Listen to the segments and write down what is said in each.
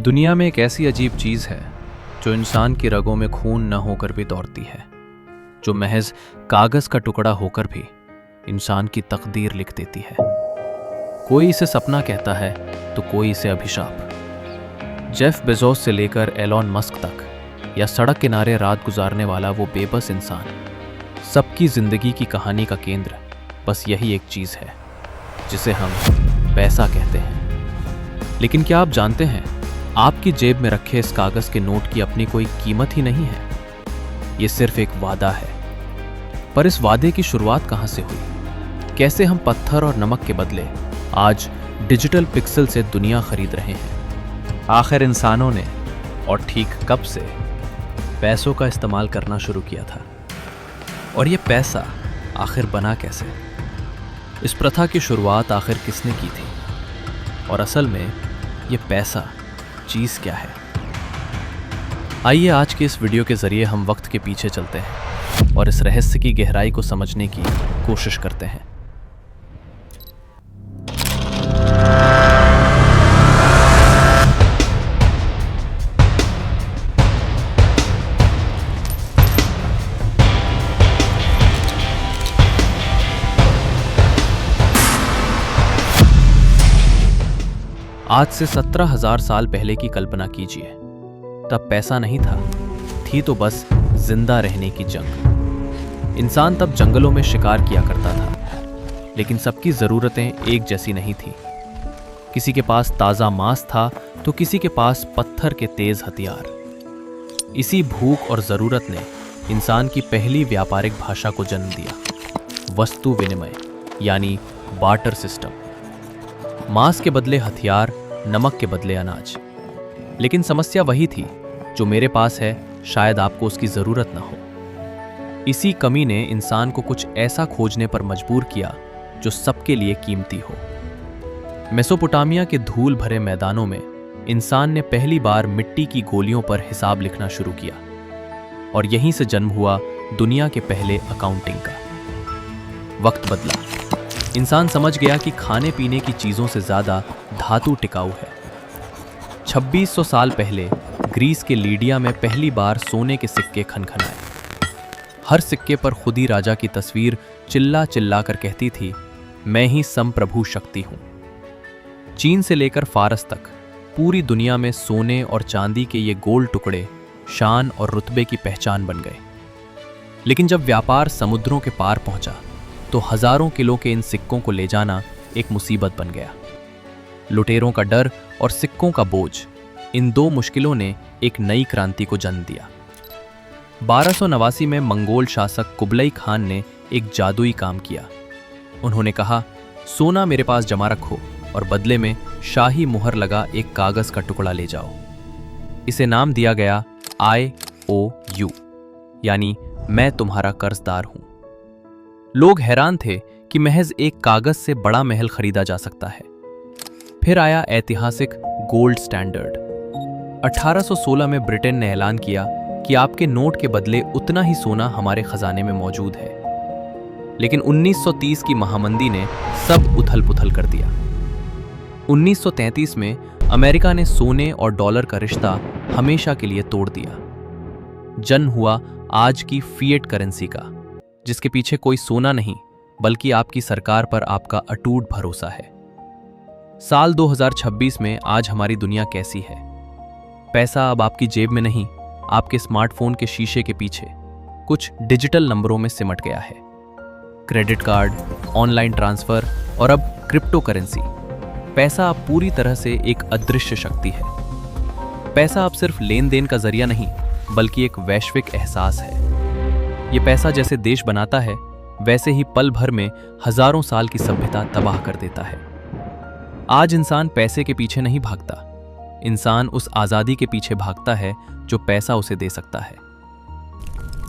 दुनिया में एक ऐसी अजीब चीज़ है जो इंसान की रगों में खून न होकर भी दौड़ती है, जो महज कागज़ का टुकड़ा होकर भी इंसान की तकदीर लिख देती है। कोई इसे सपना कहता है तो कोई इसे अभिशाप। जेफ बेजोस से लेकर एलॉन मस्क तक, या सड़क किनारे रात गुजारने वाला वो बेबस इंसान, सबकी जिंदगी की कहानी का केंद्र बस यही एक चीज़ है जिसे हम पैसा कहते हैं। लेकिन क्या आप जानते हैं, आपकी जेब में रखे इस कागज के नोट की अपनी कोई कीमत ही नहीं है। ये सिर्फ एक वादा है। पर इस वादे की शुरुआत कहां से हुई? कैसे हम पत्थर और नमक के बदले आज डिजिटल पिक्सल से दुनिया खरीद रहे हैं? आखिर इंसानों ने और ठीक कब से पैसों का इस्तेमाल करना शुरू किया था? और ये पैसा आखिर बना कैसे? इस प्रथा की शुरुआत आखिर किसने की थी? और असल में ये पैसा चीज़ क्या है? आइए आज के इस वीडियो के जरिए हम वक्त के पीछे चलते हैं और इस रहस्य की गहराई को समझने की कोशिश करते हैं। आज से 17,000 साल पहले की कल्पना कीजिए। तब पैसा नहीं था, थी तो बस जिंदा रहने की जंग। इंसान तब जंगलों में शिकार किया करता था, लेकिन सबकी जरूरतें एक जैसी नहीं थी। किसी के पास ताजा मांस था तो किसी के पास पत्थर के तेज हथियार। इसी भूख और जरूरत ने इंसान की पहली व्यापारिक भाषा को जन्म दिया, वस्तु विनिमय यानी बार्टर सिस्टम। मांस के बदले हथियार, नमक के बदले अनाज। लेकिन समस्या वही थी, जो मेरे पास है शायद आपको उसकी जरूरत ना हो। इसी कमी ने इंसान को कुछ ऐसा खोजने पर मजबूर किया जो सबके लिए कीमती हो। मेसोपोटामिया के धूल भरे मैदानों में इंसान ने पहली बार मिट्टी की गोलियों पर हिसाब लिखना शुरू किया, और यहीं से जन्म हुआ दुनिया के पहले अकाउंटिंग का। वक्त बदला। इंसान समझ गया कि खाने पीने की चीजों से ज्यादा धातु टिकाऊ है। 2600 साल पहले ग्रीस के लीडिया में पहली बार सोने के सिक्के खनखनाए। हर सिक्के पर खुदी राजा की तस्वीर चिल्ला चिल्ला कर कहती थी, मैं ही संप्रभु शक्ति हूं। चीन से लेकर फारस तक पूरी दुनिया में सोने और चांदी के ये गोल टुकड़े शान और रुतबे की पहचान बन गए। लेकिन जब व्यापार समुद्रों के पार पहुंचा तो हजारों किलो के इन सिक्कों को ले जाना एक मुसीबत बन गया। लुटेरों का डर और सिक्कों का बोझ, इन दो मुश्किलों ने एक नई क्रांति को जन्म दिया। 1289 में मंगोल शासक कुबलई खान ने एक जादुई काम किया। उन्होंने कहा, सोना मेरे पास जमा रखो और बदले में शाही मुहर लगा एक कागज का टुकड़ा ले जाओ। इसे नाम दिया गया IOU, यानी मैं तुम्हारा कर्जदार हूं। लोग हैरान थे कि महज एक कागज से बड़ा महल खरीदा जा सकता है। फिर आया ऐतिहासिक गोल्ड स्टैंडर्ड। 1816 में ब्रिटेन ने ऐलान किया कि आपके नोट के बदले उतना ही सोना हमारे खजाने में मौजूद है। लेकिन 1930 की महामंदी ने सब उथल पुथल कर दिया। 1933 में अमेरिका ने सोने और डॉलर का रिश्ता हमेशा के लिए तोड़ दिया। जन्म हुआ आज की फिएट करेंसी का, जिसके पीछे कोई सोना नहीं बल्कि आपकी सरकार पर आपका अटूट भरोसा है। साल 2026 में आज हमारी दुनिया कैसी है? पैसा अब आपकी जेब में नहीं, आपके स्मार्टफोन के शीशे के पीछे कुछ डिजिटल नंबरों में सिमट गया है। क्रेडिट कार्ड, ऑनलाइन ट्रांसफर और अब क्रिप्टो करेंसी। पैसा अब पूरी तरह से एक अदृश्य शक्ति है। पैसा अब सिर्फ लेन देन का जरिया नहीं बल्कि एक वैश्विक एहसास है। ये पैसा जैसे देश बनाता है, वैसे ही पल भर में हजारों साल की सभ्यता तबाह कर देता है। आज इंसान पैसे के पीछे नहीं भागता, इंसान उस आजादी के पीछे भागता है जो पैसा उसे दे सकता है।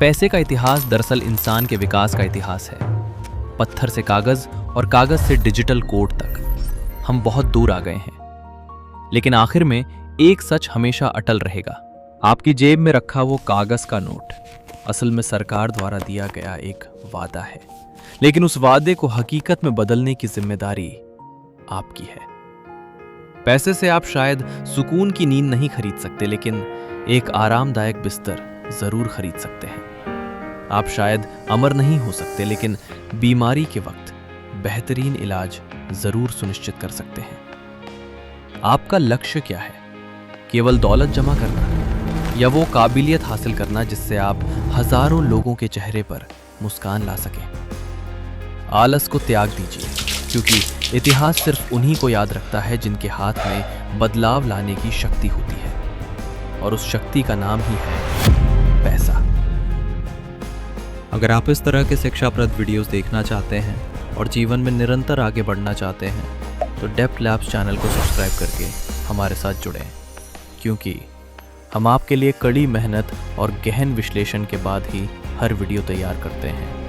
पैसे का इतिहास दरअसल इंसान के विकास का इतिहास है। पत्थर से कागज और कागज से डिजिटल कोड तक हम बहुत दूर आ गए हैं। लेकिन आखिर में एक सच हमेशा अटल रहेगा। आपकी जेब में रखा वो कागज का नोट असल में सरकार द्वारा दिया गया एक वादा है, लेकिन उस वादे को हकीकत में बदलने की जिम्मेदारी आपकी है। पैसे से आप शायद सुकून की नींद नहीं खरीद सकते, लेकिन एक आरामदायक बिस्तर जरूर खरीद सकते हैं। आप शायद अमर नहीं हो सकते, लेकिन बीमारी के वक्त बेहतरीन इलाज जरूर सुनिश्चित कर सकते हैं। आपका लक्ष्य क्या है? केवल दौलत जमा करना या वो काबिलियत हासिल करना जिससे आप हजारों लोगों के चेहरे पर मुस्कान ला सकें? आलस को त्याग दीजिए, क्योंकि इतिहास सिर्फ उन्हीं को याद रखता है जिनके हाथ में बदलाव लाने की शक्ति होती है, और उस शक्ति का नाम ही है पैसा। अगर आप इस तरह के शिक्षाप्रद वीडियोस देखना चाहते हैं और जीवन में निरंतर आगे बढ़ना चाहते हैं तो डेप्थ लैब्स चैनल को सब्सक्राइब करके हमारे साथ जुड़ें, क्योंकि हम आपके लिए कड़ी मेहनत और गहन विश्लेषण के बाद ही हर वीडियो तैयार करते हैं।